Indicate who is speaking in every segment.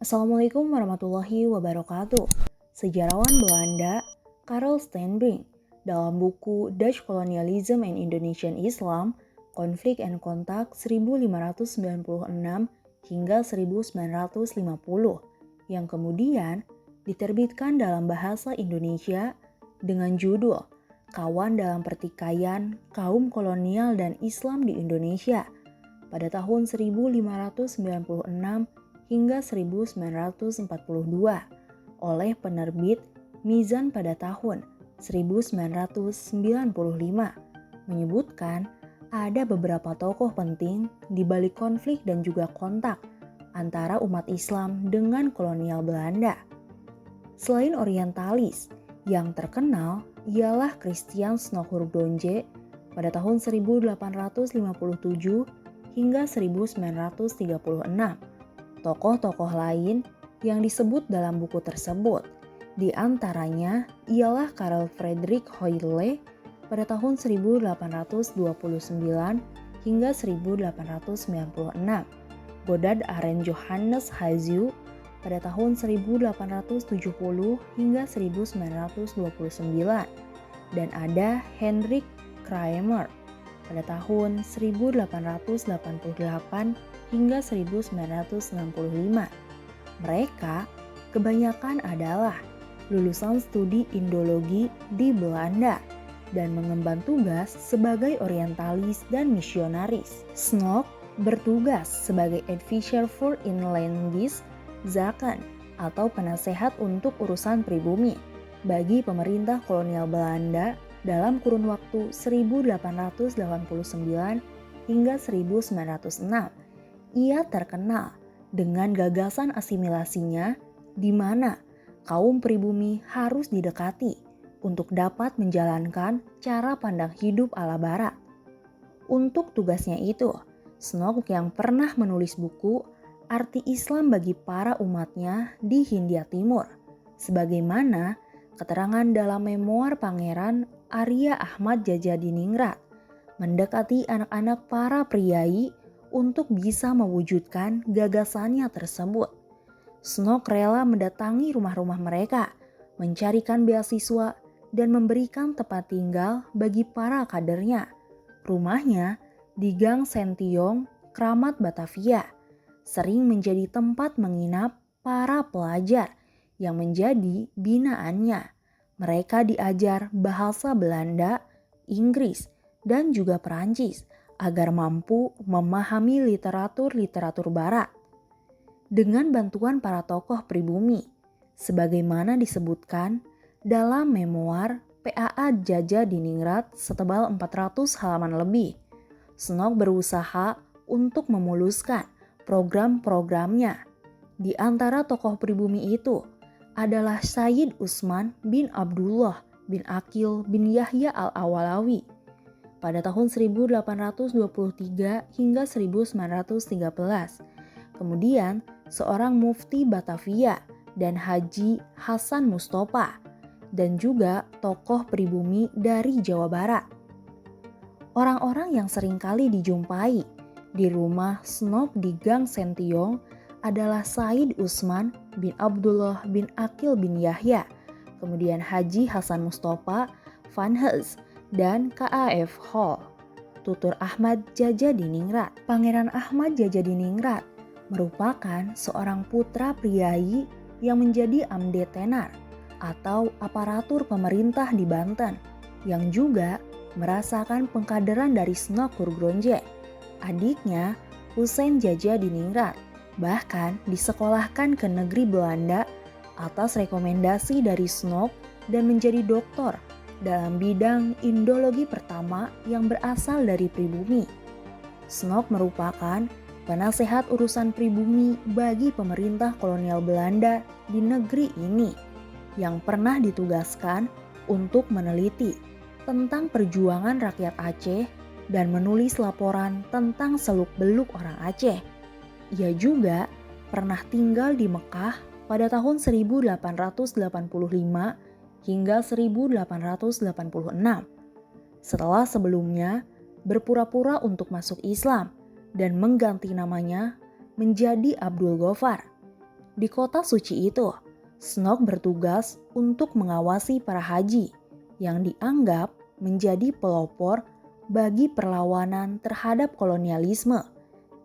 Speaker 1: Assalamualaikum warahmatullahi wabarakatuh. Sejarawan Belanda, Karel Steenbrink, dalam buku Dutch Colonialism and Indonesian Islam, Konflik and Kontak 1596 hingga 1950, yang kemudian diterbitkan dalam bahasa Indonesia dengan judul Kawan dalam Pertikaian Kaum Kolonial dan Islam di Indonesia pada tahun 1596 hingga 1942 oleh penerbit Mizan pada tahun 1995 menyebutkan ada beberapa tokoh penting di balik konflik dan juga kontak antara umat Islam dengan kolonial Belanda. Selain orientalis, yang terkenal ialah Christian Snoekhurgdonje pada tahun 1857 hingga 1936. Tokoh-tokoh lain yang disebut dalam buku tersebut, di antaranya ialah Karel Frederik Hoyle pada tahun 1829 hingga 1896, Godard Arend Johannes Hazu pada tahun 1870 hingga 1929, dan ada Hendrik Kramer pada tahun 1888 hingga 1965. Mereka kebanyakan adalah lulusan studi Indologi di Belanda dan mengemban tugas sebagai orientalis dan misionaris. Snoek bertugas sebagai advisor for inlandise Zaken atau penasehat untuk urusan pribumi bagi pemerintah kolonial Belanda dalam kurun waktu 1889 hingga 1906. Ia terkenal dengan gagasan asimilasinya di mana kaum pribumi harus didekati untuk dapat menjalankan cara pandang hidup ala barat. Untuk tugasnya itu, Snoek yang pernah menulis buku Arti Islam bagi para umatnya di Hindia Timur, sebagaimana keterangan dalam memoir Pangeran Arya Ahmad Djadjadiningrat, mendekati anak-anak para priai untuk bisa mewujudkan gagasannya tersebut. Snoek rela mendatangi rumah-rumah mereka, mencarikan beasiswa, dan memberikan tempat tinggal bagi para kadernya. Rumahnya di Gang Sentiong, Kramat Batavia, sering menjadi tempat menginap para pelajar yang menjadi binaannya. Mereka diajar bahasa Belanda, Inggris, dan juga Perancis agar mampu memahami literatur-literatur barat. Dengan bantuan para tokoh pribumi, sebagaimana disebutkan dalam memoir PAA Djadjadiningrat setebal 400 halaman lebih, Snoek berusaha untuk memuluskan program-programnya. Di antara tokoh pribumi itu adalah Sayyid Usman bin Abdullah bin Aqil bin Yahya al-Awalawi pada tahun 1823 hingga 1913. Kemudian seorang mufti Batavia dan Haji Hasan Mustofa, dan juga tokoh pribumi dari Jawa Barat. Orang-orang yang seringkali dijumpai di rumah Snoek di Gang Sentiong adalah Said Usman bin Abdullah bin Aqil bin Yahya, kemudian Haji Hasan Mustofa, Van Hees, dan KAF Hall. Tutur Ahmad Djadjadiningrat. Pangeran Ahmad Djadjadiningrat merupakan seorang putra priai yang menjadi amde tenar atau aparatur pemerintah di Banten, yang juga merasakan pengkaderan dari Snoekhurgdonje. Adiknya Husein Djadjadiningrat bahkan disekolahkan ke negeri Belanda atas rekomendasi dari Snoek dan menjadi doktor dalam bidang Indologi pertama yang berasal dari pribumi. Snoek merupakan penasehat urusan pribumi bagi pemerintah kolonial Belanda di negeri ini yang pernah ditugaskan untuk meneliti tentang perjuangan rakyat Aceh dan menulis laporan tentang seluk-beluk orang Aceh. Ia juga pernah tinggal di Mekah pada tahun 1885 hingga 1886. Setelah sebelumnya berpura-pura untuk masuk Islam dan mengganti namanya menjadi Abdul Ghaffar. Di kota suci itu, Snok bertugas untuk mengawasi para haji yang dianggap menjadi pelopor bagi perlawanan terhadap kolonialisme.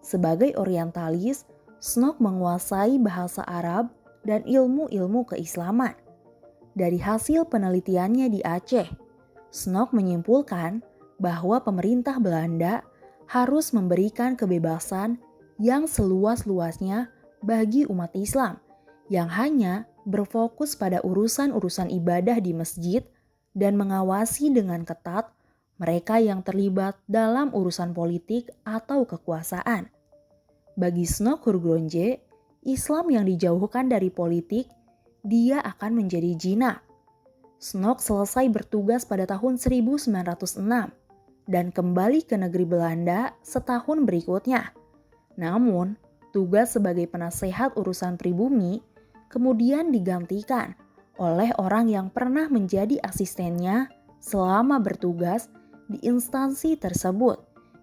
Speaker 1: Sebagai orientalis, Snok menguasai bahasa Arab dan ilmu-ilmu keislaman. Dari hasil penelitiannya di Aceh, Snok menyimpulkan bahwa pemerintah Belanda harus memberikan kebebasan yang seluas-luasnya bagi umat Islam yang hanya berfokus pada urusan-urusan ibadah di masjid dan mengawasi dengan ketat mereka yang terlibat dalam urusan politik atau kekuasaan. Bagi Snok Hurgronje, Islam yang dijauhkan dari politik, dia akan menjadi jinak. Snok selesai bertugas pada tahun 1906 dan kembali ke negeri Belanda setahun berikutnya. Namun, tugas sebagai penasehat urusan pribumi kemudian digantikan oleh orang yang pernah menjadi asistennya selama bertugas di instansi tersebut,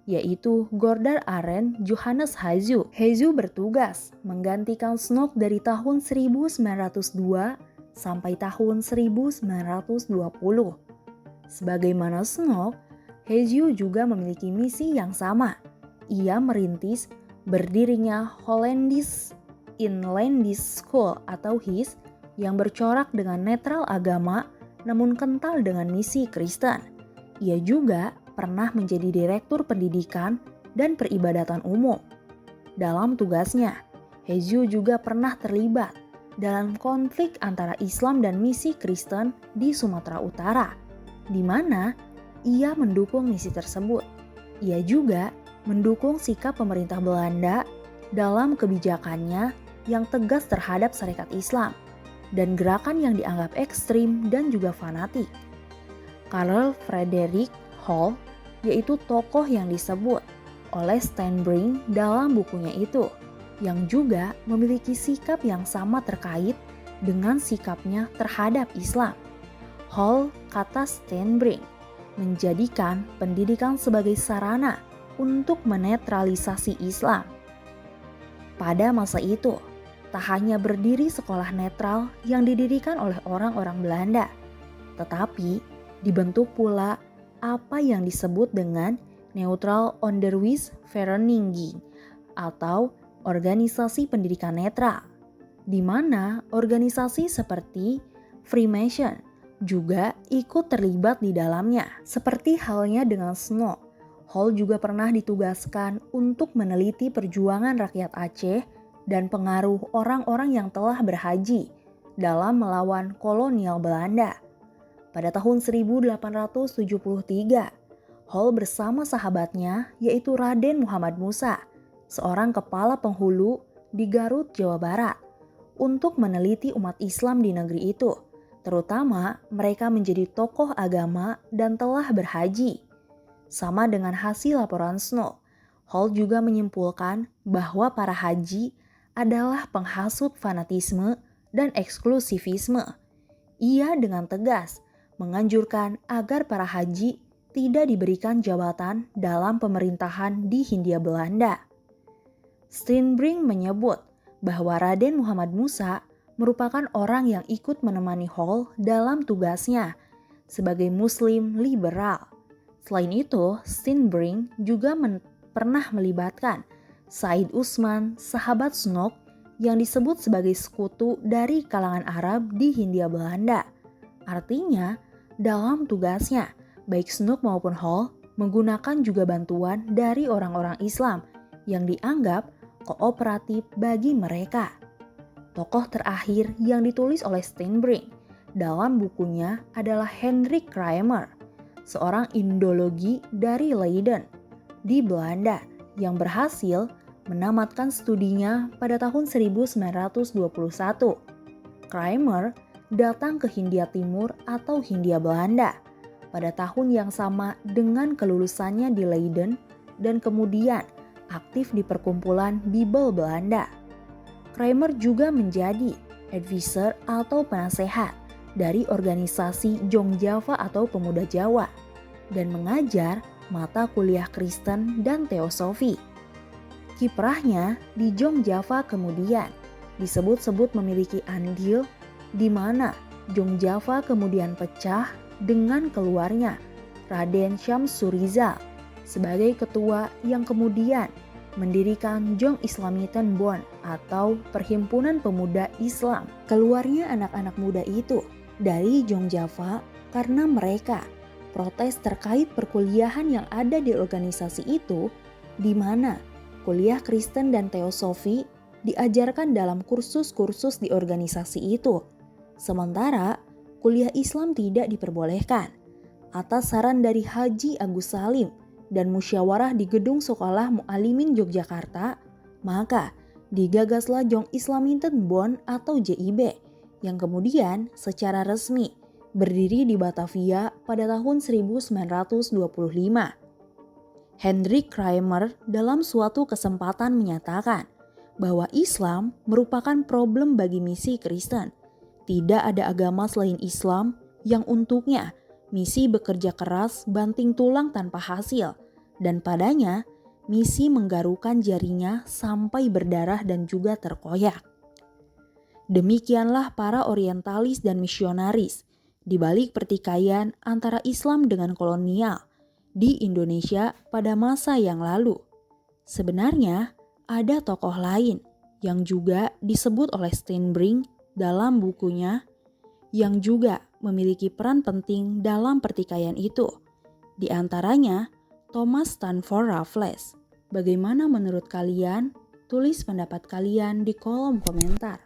Speaker 1: yaitu Gordar Aren Johannes Hazu. Hazu bertugas menggantikan Snok dari tahun 1902 sampai tahun 1920. Sebagaimana Snok, Hazu juga memiliki misi yang sama. Ia merintis berdirinya Hollandisch Inlandis School atau HIS yang bercorak dengan netral agama namun kental dengan misi Kristen. Ia juga pernah menjadi direktur pendidikan dan peribadatan umum. Dalam tugasnya, Hazu juga pernah terlibat dalam konflik antara Islam dan misi Kristen di Sumatera Utara, di mana ia mendukung misi tersebut. Ia juga mendukung sikap pemerintah Belanda dalam kebijakannya yang tegas terhadap Sarekat Islam dan gerakan yang dianggap ekstrim dan juga fanatik. Karl Frederick Hall, yaitu tokoh yang disebut oleh Steinbrink dalam bukunya itu, yang juga memiliki sikap yang sama terkait dengan sikapnya terhadap Islam. Hall, kata Steinbrink, menjadikan pendidikan sebagai sarana untuk menetralisasi Islam. Pada masa itu, tak hanya berdiri sekolah netral yang didirikan oleh orang-orang Belanda, tetapi dibentuk pula apa yang disebut dengan Neutral Onderwijsvereniging atau organisasi pendidikan netral, di mana organisasi seperti Freemason juga ikut terlibat di dalamnya. Seperti halnya dengan Snok, Hall juga pernah ditugaskan untuk meneliti perjuangan rakyat Aceh dan pengaruh orang-orang yang telah berhaji dalam melawan kolonial Belanda. Pada tahun 1873, Hall bersama sahabatnya yaitu Raden Muhammad Musa, seorang kepala penghulu di Garut, Jawa Barat, untuk meneliti umat Islam di negeri itu, terutama mereka menjadi tokoh agama dan telah berhaji. Sama dengan hasil laporan Snok, Hall juga menyimpulkan bahwa para haji adalah penghasut fanatisme dan eksklusivisme. Ia dengan tegas menganjurkan agar para haji tidak diberikan jabatan dalam pemerintahan di Hindia Belanda. Steinbrink menyebut bahwa Raden Muhammad Musa merupakan orang yang ikut menemani Hall dalam tugasnya sebagai Muslim liberal. Selain itu, Steinbrink juga pernah melibatkan Said Usman, sahabat Snok yang disebut sebagai sekutu dari kalangan Arab di Hindia Belanda. Artinya, dalam tugasnya, baik Snok maupun Hall menggunakan juga bantuan dari orang-orang Islam yang dianggap kooperatif bagi mereka. Tokoh terakhir yang ditulis oleh Steinbrink dalam bukunya adalah Hendrik Kramer, seorang Indologi dari Leiden di Belanda yang berhasil menamatkan studinya pada tahun 1921. Kramer datang ke Hindia Timur atau Hindia Belanda pada tahun yang sama dengan kelulusannya di Leiden dan kemudian aktif di perkumpulan Bibel Belanda. Kramer juga menjadi advisor atau penasehat dari organisasi Jong Java atau Pemuda Jawa dan mengajar mata kuliah Kristen dan Teosofi. Kiprahnya di Jong Java kemudian disebut-sebut memiliki andil di mana Jongjava kemudian pecah dengan keluarnya Raden Syamsurizal sebagai ketua yang kemudian mendirikan Jong Islamiten Bond atau Perhimpunan Pemuda Islam. Keluarnya anak-anak muda itu dari Jongjava karena mereka protes terkait perkuliahan yang ada di organisasi itu, di mana kuliah Kristen dan Teosofi diajarkan dalam kursus-kursus di organisasi itu. Sementara kuliah Islam tidak diperbolehkan. Atas saran dari Haji Agus Salim dan musyawarah di Gedung Sekolah Mu'alimin Yogyakarta, maka digagaslah Jong Islamiten Bond atau JIB yang kemudian secara resmi berdiri di Batavia pada tahun 1925. Hendrik Kramer dalam suatu kesempatan menyatakan bahwa Islam merupakan problem bagi misi Kristen. Tidak ada agama selain Islam yang untuknya misi bekerja keras banting tulang tanpa hasil, dan padanya misi menggarukan jarinya sampai berdarah dan juga terkoyak. Demikianlah para orientalis dan misionaris di balik pertikaian antara Islam dengan kolonial di Indonesia pada masa yang lalu. Sebenarnya ada tokoh lain yang juga disebut oleh Steinbrink dalam bukunya yang juga memiliki peran penting dalam pertikaian itu. Di antaranya Thomas Stanford Raffles. Bagaimana menurut kalian? Tulis pendapat kalian di kolom komentar.